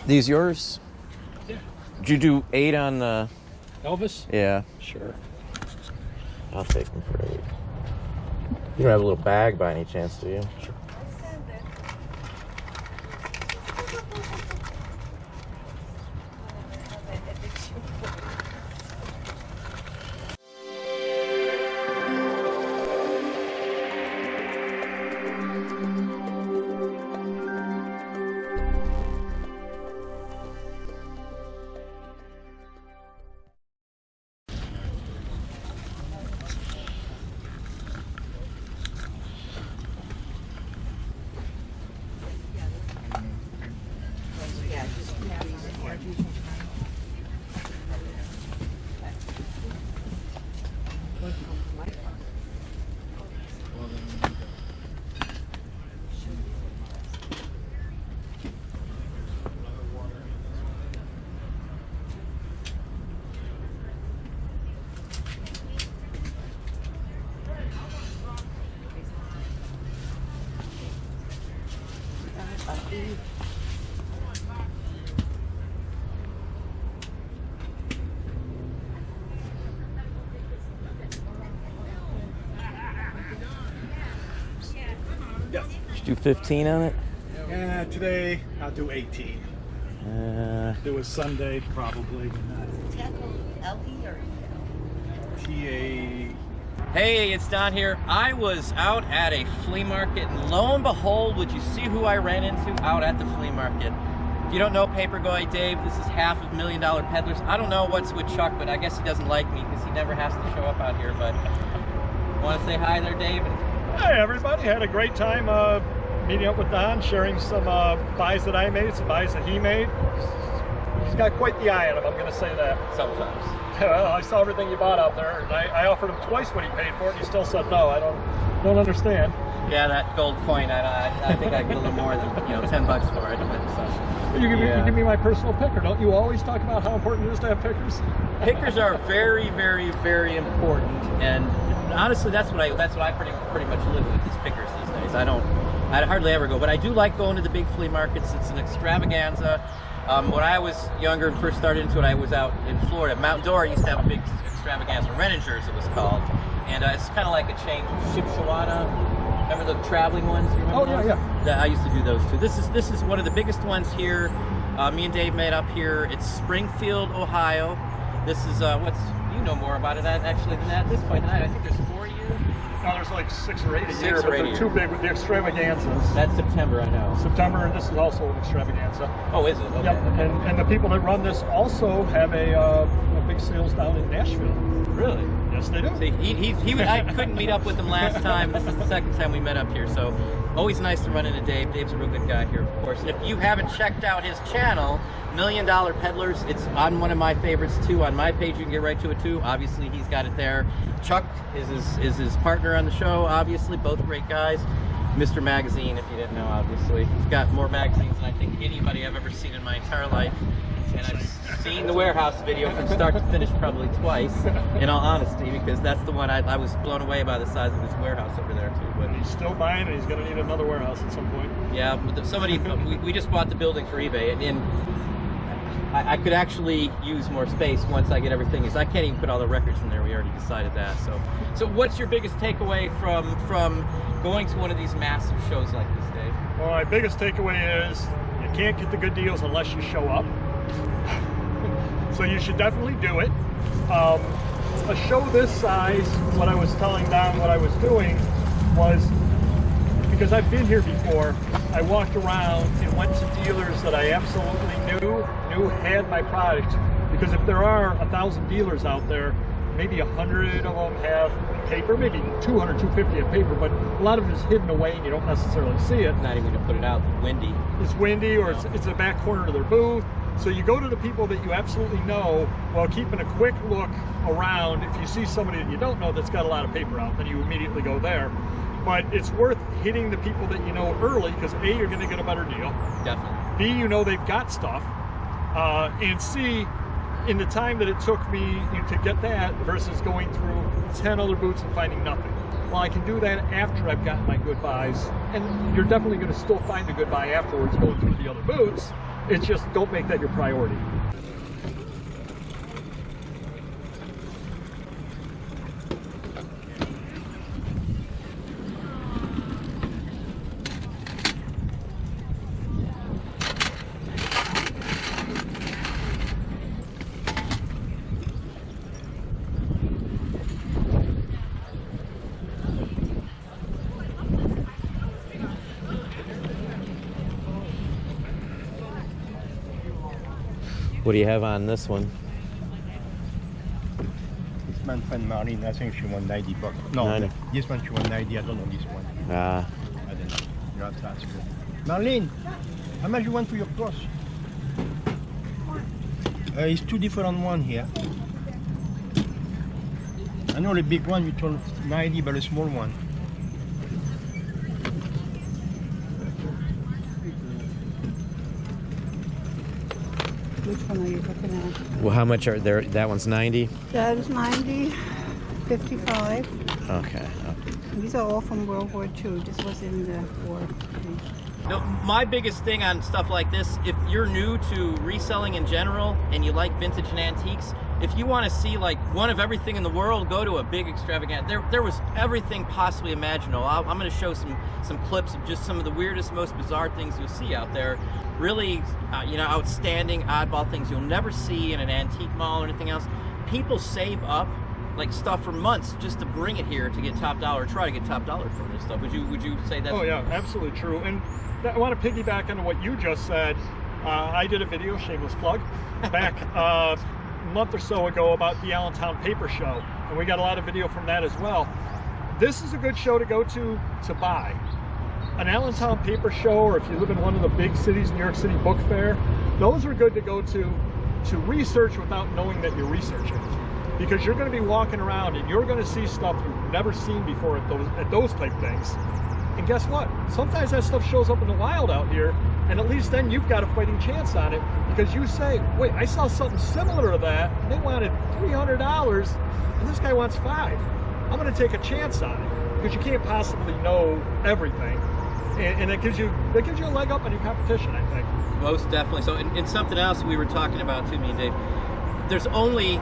These yours? Yeah. Did you do 8 on the... Elvis? Yeah. Sure. I'll take them for 8. You don't have a little bag by any chance, do you? Sure. Yeah. Did you do 15 on it? Yeah, today I'll do 18. It was Sunday, probably. L-E or T-A... Hey, it's Don here. I was out at a flea market, and lo and behold, would you see who I ran into out at the flea market? If you don't know Paperboy Dave, this is half of $1 Million Peddlers. I don't know what's with Chuck, but I guess he doesn't like me because he never has to show up out here. But want to say hi there, Dave? Hey, everybody. Had a great time meeting up with Don, sharing some buys that I made, some buys that he made. He's got quite the eye on him, I'm going to say that. Sometimes. Well, I saw everything you bought out there, and I offered him twice what he paid for it, and he still said no. I don't understand. Yeah, that gold coin, I think I get a little more than, you know, $10 for it. But, so, You give me my personal picker. Don't you always talk about how important it is to have pickers? Pickers are very, very, very important, and honestly, that's what I pretty much live with is pickers these days. I hardly ever go, but I do like going to the big flea markets. It's an extravaganza. When I was younger and first started into it, I was out in Florida. Mount Dora used to have a big extravaganza, Renninger's it was called, and it's kind of like a chain. Shipshawana. Remember the traveling ones? You remember those? Yeah. I used to do those too. This is one of the biggest ones here. Me and Dave made up here. It's Springfield, Ohio. This is you know more about it actually than that at this point tonight. I think there's 4 years. No, there's like 6 or 8 a year, but they're too big with the extravaganzas. That's September, I know. September, and this is also an extravaganza. Oh, is it? Okay. Yep. Okay. And the people that run this also have a big sales down in Nashville. Really? Yes, they do. See, I couldn't meet up with him last time. This is the second time we met up here, so always nice to run into Dave. Dave's a real good guy here, of course. And if you haven't checked out his channel, $1 Million Peddlers, it's on one of my favorites too. On my page, you can get right to it too. Obviously, he's got it there. Chuck is his partner on the show. Obviously, both great guys. Mr. Magazine, if you didn't know, obviously, he's got more magazines than I think anybody I've ever seen in my entire life. And I've seen the warehouse video from start to finish probably twice, in all honesty, because that's the one I was blown away by the size of his warehouse over there too. But And he's still buying, and he's going to need another warehouse at some point. yeah, but we just bought the building for eBay, and I could actually use more space once I get everything. I can't even put all the records in there. We already decided that. So what's your biggest takeaway from going to one of these massive shows like this, Dave? Well, my biggest takeaway is you can't get the good deals unless you show up. So you should definitely do it. A show this size, what I was telling Don what I was doing was, because I've been here before, I walked around and went to dealers that I absolutely knew had my product. Because if there are 1,000 dealers out there, maybe 100 of them have paper, maybe 200, 250 have paper, but a lot of it is hidden away and you don't necessarily see it. Not even going to put it out. Windy. It's windy, or it's the back corner of their booth. So you go to the people that you absolutely know while keeping a quick look around. If you see somebody that you don't know that's got a lot of paper out, then you immediately go there. But it's worth hitting the people that you know early, because A, you're going to get a better deal. Definitely. B, you know they've got stuff. And C, in the time that it took me to get that versus going through 10 other booths and finding nothing. Well, I can do that after I've gotten my good buys. And you're definitely going to still find a good buy afterwards going through the other booths. It's just, don't make that your priority. What do you have on this one? This man friend Marlene, I think she won 90 bucks. No, 90. This one she won 90, I don't know this one. Ah. I don't know. You have to ask her. Marlene, how much you want for your cross? It's two different one here. I know the big one you told 90, but the small one. Which one are you looking at? Well, how much are there? That one's 90. That is 90, 55. Okay. These are all from World War II. This was in the war. No, my biggest thing on stuff like this, if you're new to reselling in general and you like vintage and antiques, if you want to see like one of everything in the world, go to a big extravagant. There was everything possibly imaginable. I'm going to show some clips of just some of the weirdest, most bizarre things you'll see out there. Really, outstanding, oddball things you'll never see in an antique mall or anything else. People save up like stuff for months just to bring it here to get top dollar, try to get top dollar for this stuff. Would you say that? Oh yeah, absolutely true. And I want to piggyback on what you just said. I did a video, shameless plug, back a month or so ago about the Allentown Paper Show, and we got a lot of video from that as well. This is a good show to go to buy. An Allentown Paper Show, or if you live in one of the big cities, New York City Book Fair, those are good to go to research without knowing that you're researching. Because you're going to be walking around and you're going to see stuff you've never seen before at those type things. And guess what? Sometimes that stuff shows up in the wild out here, and at least then you've got a fighting chance on it, because you say, wait, I saw something similar to that, and they wanted $300, and this guy wants $5. I'm going to take a chance on it, because you can't possibly know everything. And it gives you a leg up on your competition, I think. Most definitely. So, and something else we were talking about too, me and Dave, there's only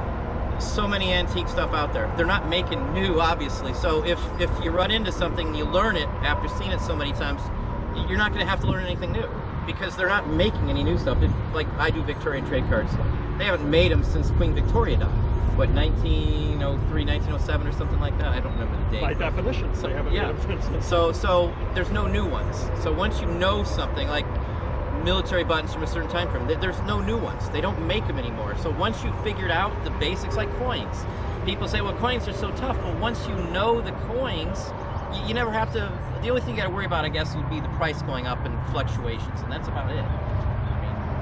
so many antique stuff out there. They're not making new, obviously. So if you run into something and you learn it after seeing it so many times, you're not going to have to learn anything new, because they're not making any new stuff. Like I do Victorian trade cards. They haven't made them since Queen Victoria died. What, 1903, 1907 or something like that? I don't remember the date. By definition, so they haven't made them since. So there's no new ones. So once you know something, like military buttons from a certain time frame, there's no new ones. They don't make them anymore. So once you've figured out the basics, like coins, people say, well, coins are so tough. Well, once you know the coins, you never have to. The only thing you got to worry about, I guess, would be the price going up and fluctuations, and that's about it.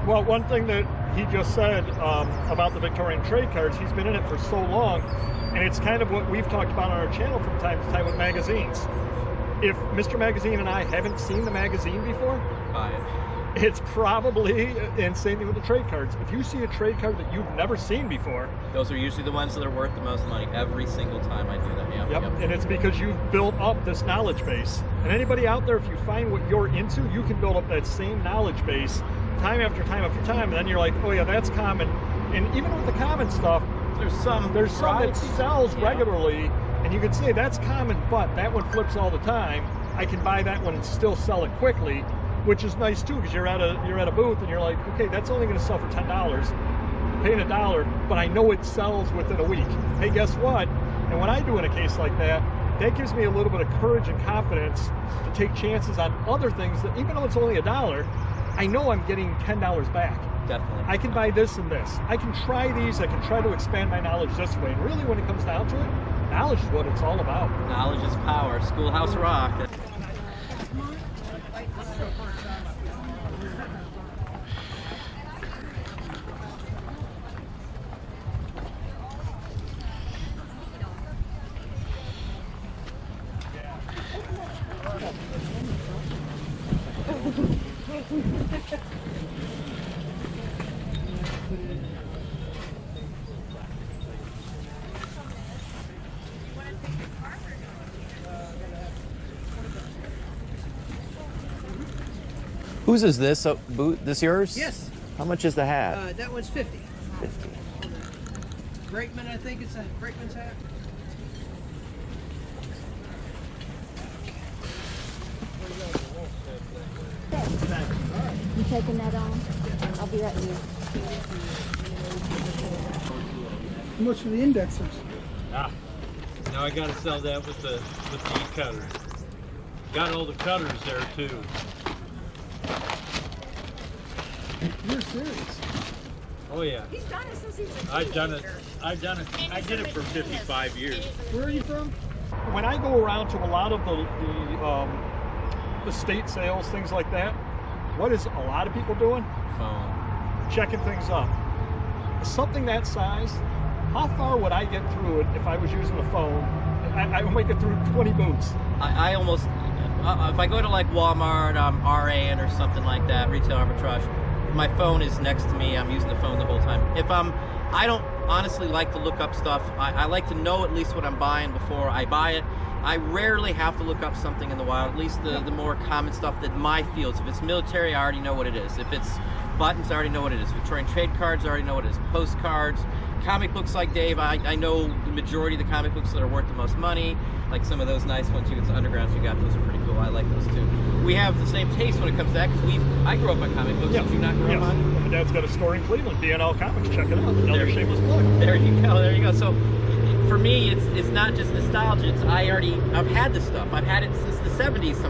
Well, one thing that he just said about the Victorian trade cards, he's been in it for so long, and it's kind of what we've talked about on our channel from time to time with magazines. If Mr. Magazine and I haven't seen the magazine before, Buy it. it's probably, and same thing with the trade cards. If you see a trade card that you've never seen before, Those are usually the ones that are worth the most money every single time I do that. yep, and it's because you've built up this knowledge base. And anybody out there, if you find what you're into, you can build up that same knowledge base time after time after time, and then you're like, oh yeah, that's common. And even with the common stuff, there's some that sells regularly, and you can say that's common, but that one flips all the time. I can buy that one and still sell it quickly, which is nice too, because you're at a booth and you're like, okay, that's only going to sell for $10, paying $1, but I know it sells within a week. Hey, guess what? And when I do in a case like that, that gives me a little bit of courage and confidence to take chances on other things that, even though it's only $1, I know I'm getting $10 back. Definitely. I can buy this and this. I can try these. I can try to expand my knowledge this way. And really, when it comes down to it, knowledge is what it's all about. Knowledge is power. Schoolhouse Rock. Whose is this? Boot? This yours? Yes. How much is the hat? That one's 50. 50. Brakeman, I think it's a Brakeman's hat. You taking that on? I'll be right here. How much for the indexers? Ah, now I gotta sell that with the e-cutter. Got all the cutters there too. You're serious. Oh yeah. He's done it since he was a I've done it. I did it for 55 years. Where are you from? When I go around to a lot of the state sales, things like that, what is a lot of people doing? Phone. Checking things up. Something that size, how far would I get through it if I was using a phone? I would make it through 20 booths. I almost, if I go to like Walmart, RAN or something like that, retail arbitrage, my phone is next to me. I'm using the phone the whole time. I don't honestly like to look up stuff. I like to know at least what I'm buying before I buy it. I rarely have to look up something in the wild, at least the more common stuff that my fields. If it's military, I already know what it is. If it's buttons, I already know what it is. Victorian trade cards, I already know what it is. Postcards, comic books like Dave, I know the majority of the comic books that are worth the most money. Like some of those nice ones, you get the undergrounds you got, those are pretty cool. I like those too. We have the same taste when it comes to that because I grew up on comic books. Yeah. Did you not grow up on? My dad's got a store in Cleveland, B&L Comics. Check it out. Another shameless plug. There you go. There you go. So for me, it's not just nostalgia. I've had this stuff. I've had it since the 70s.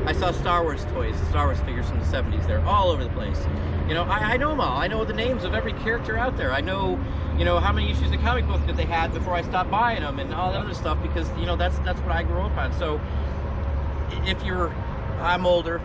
I saw Star Wars toys, Star Wars figures from the 70s. They're all over the place. You know, I know them all. I know the names of every character out there. I know, how many issues of comic book that they had before I stopped buying them and all that other stuff because, that's what I grew up on. So I'm older,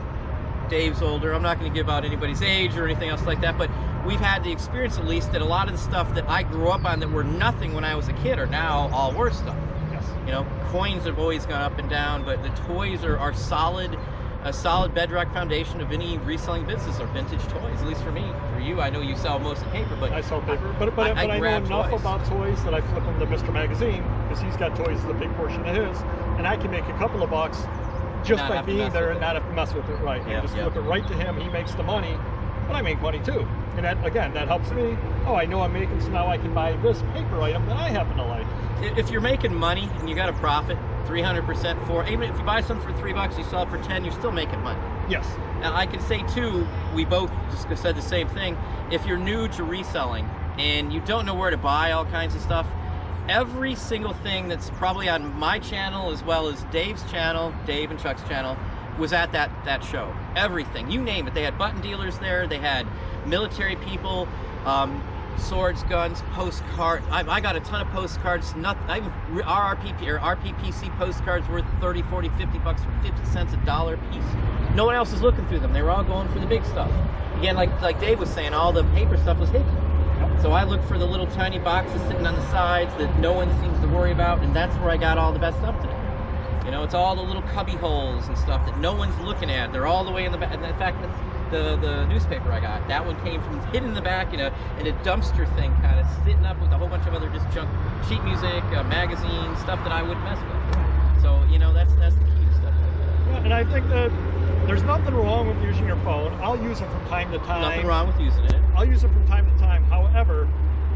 Dave's older. I'm not going to give out anybody's age or anything else like that, but we've had the experience at least that a lot of the stuff that I grew up on that were nothing when I was a kid are now all worth stuff. Yes. Coins have always gone up and down, but the toys are solid, a solid bedrock foundation of any reselling business or vintage toys, at least for me. For you, I know you sell mostly paper, but I sell paper, but I know grab enough toys. about toys that I flip them to Mr. Magazine because he's got toys as a big portion of his, and I can make a couple of bucks just Not by have to being mess there with and not have to mess with it, right? Yeah, And just yeah. flip it right to him. He makes the money, but I make money too, and that again that helps me. Oh, I know I'm making, so now I can buy this paper item that I happen to like. If you're making money and you got a profit, 300% for, even if you buy something for $3, you sell it for 10, you're still making money. Yes. Now I can say too, we both just said the same thing. If you're new to reselling and you don't know where to buy all kinds of stuff, every single thing that's probably on my channel as well as Dave's channel, Dave and Chuck's channel, was at that show. Everything, you name it. They had button dealers there. They had military people, swords, guns, postcards. I got a ton of postcards. RPPC postcards worth 30, 40, 50 bucks for 50 cents a dollar piece. No one else is looking through them. They were all going for the big stuff. Again, like Dave was saying, all the paper stuff was hidden. So I looked for the little tiny boxes sitting on the sides that no one seems to worry about, and that's where I got all the best stuff today. It's all the little cubby holes and stuff that no one's looking at. They're all the way in the back. In fact, the newspaper I got, that one came from hidden in the back in a dumpster thing, kind of sitting up with a whole bunch of other just junk, sheet music, magazines, stuff that I wouldn't mess with. So that's the key to stuff like that. Yeah, and I think that there's nothing wrong with using your phone. I'll use it from time to time. Nothing wrong with using it. I'll use it from time to time. However,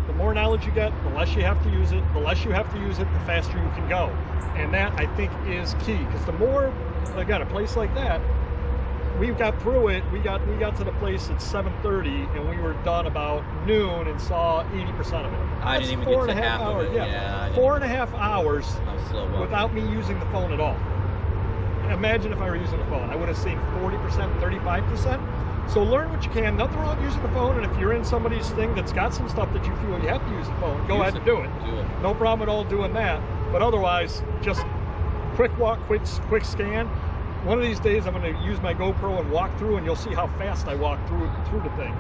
the more knowledge you get, the less you have to use it. The less you have to use it, the faster you can go. And that, I think, is key. Because the more, again, a place like that, we got through it. We got to the place at 7:30, and we were done about noon and saw 80% of it. I That's didn't even get to half of hours. it. Yeah, I 4.5 hours I was slow walking. without me using the phone at all. Imagine if I were using the phone. I would have seen 40%, 35%. So learn what you can. Nothing wrong with using the phone, and if you're in somebody's thing that's got some stuff that you feel you have to use the phone, go ahead and do it. Do it. No problem at all doing that. But otherwise, just quick walk, quick scan. One of these days, I'm going to use my GoPro and walk through, and you'll see how fast I walk through the thing.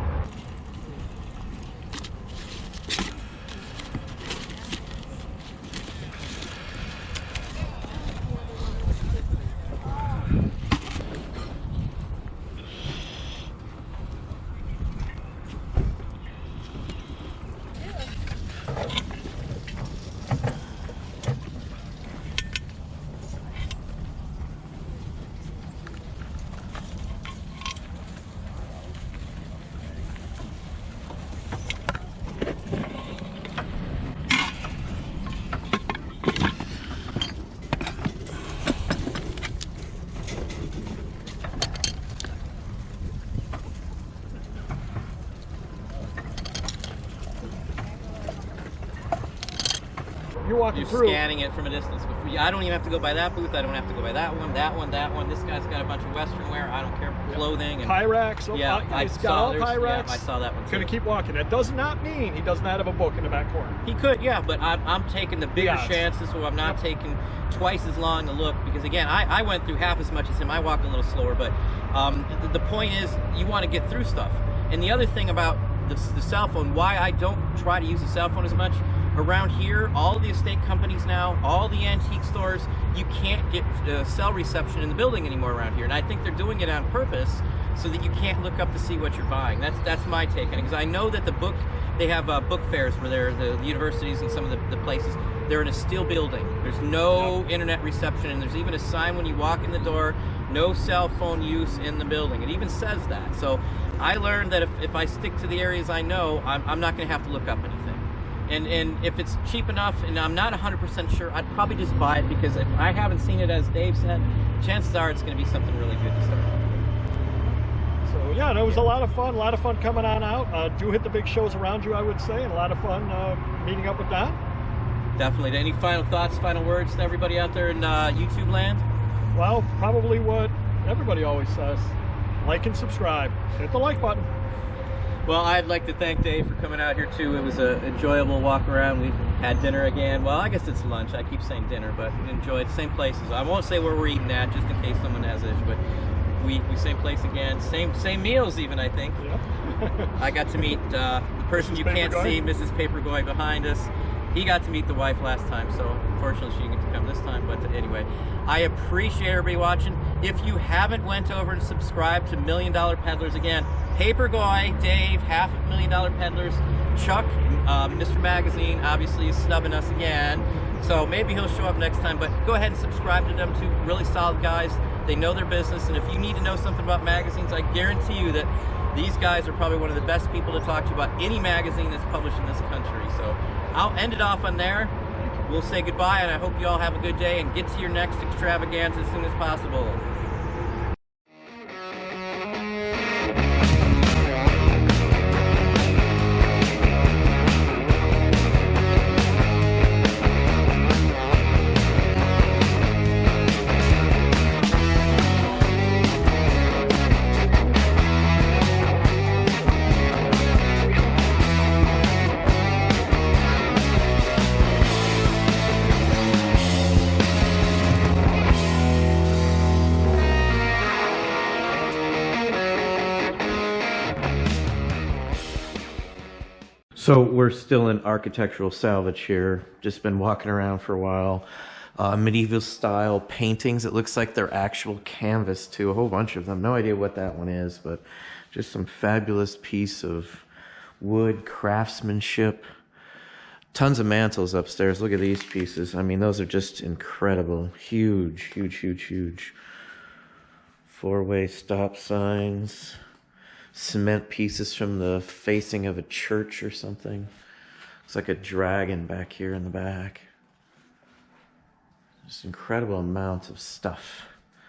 you're walking You're through. scanning it from a distance. I don't even have to go by that booth. I don't have to go by that one, that one, that one. This guy's got a bunch of Western wear. I don't care. Clothing. And, Pyrex. Oh, yeah, he's got all Pyrex. Yeah, I saw that one too. Gonna keep walking. That does not mean he does not have a book in the back corner. He could, yeah, but I'm taking the bigger chances, so I'm not taking twice as long to look. Because again, I went through half as much as him. I walk a little slower, but the point is you want to get through stuff. And the other thing about the cell phone, why I don't try to use the cell phone as much, around here, all of the estate companies now, all the antique stores, you can't get cell reception in the building anymore around here. And I think they're doing it on purpose so that you can't look up to see what you're buying. That's my take on it. Because I know that they have book fairs where they're the universities and some of the places, they're in a steel building. There's no internet reception, and there's even a sign when you walk in the door, no cell phone use in the building. It even says that. So I learned that if I stick to the areas I know, I'm not going to have to look up anything. And if it's cheap enough, and I'm not 100% sure, I'd probably just buy it, because if I haven't seen it, as Dave said, chances are it's going to be something really good to start. So yeah, it was a lot of fun coming on out. Do hit the big shows around you, I would say, and a lot of fun meeting up with Don. Definitely. Any final thoughts, final words to everybody out there in YouTube land? Well, probably what everybody always says: like and subscribe. Hit the like button. Well, I'd like to thank Dave for coming out here too. It was an enjoyable walk around. We had dinner again. Well, I guess it's lunch. I keep saying dinner, but enjoyed same places. I won't say where we're eating at, just in case someone has it, but we same place again. Same meals even, I think. Yep. I got to meet the person you can't see, Mrs. Papergoy behind us. He got to meet the wife last time, so unfortunately she didn't get to come this time. But anyway, I appreciate everybody watching. If you haven't went over and subscribed to $1 Million Peddlers, again, Papergoy, Dave, $500,000 Peddlers, Chuck, Mr. Magazine, obviously is snubbing us again. So maybe he'll show up next time, but go ahead and subscribe to them, two really solid guys. They know their business, and if you need to know something about magazines, I guarantee you that these guys are probably one of the best people to talk to about any magazine that's published in this country. So I'll end it off on there. We'll say goodbye, and I hope you all have a good day and get to your next extravaganza as soon as possible. So we're still in architectural salvage here. Just been walking around for a while. Medieval style paintings. It looks like they're actual canvas too. A whole bunch of them. No idea what that one is, but just some fabulous piece of wood craftsmanship. Tons of mantles upstairs. Look at these pieces. I mean, those are just incredible. Huge, huge, huge, huge. Four-way stop signs. Cement pieces from the facing of a church or something. It's like a dragon back here in the back. Just incredible amounts of stuff.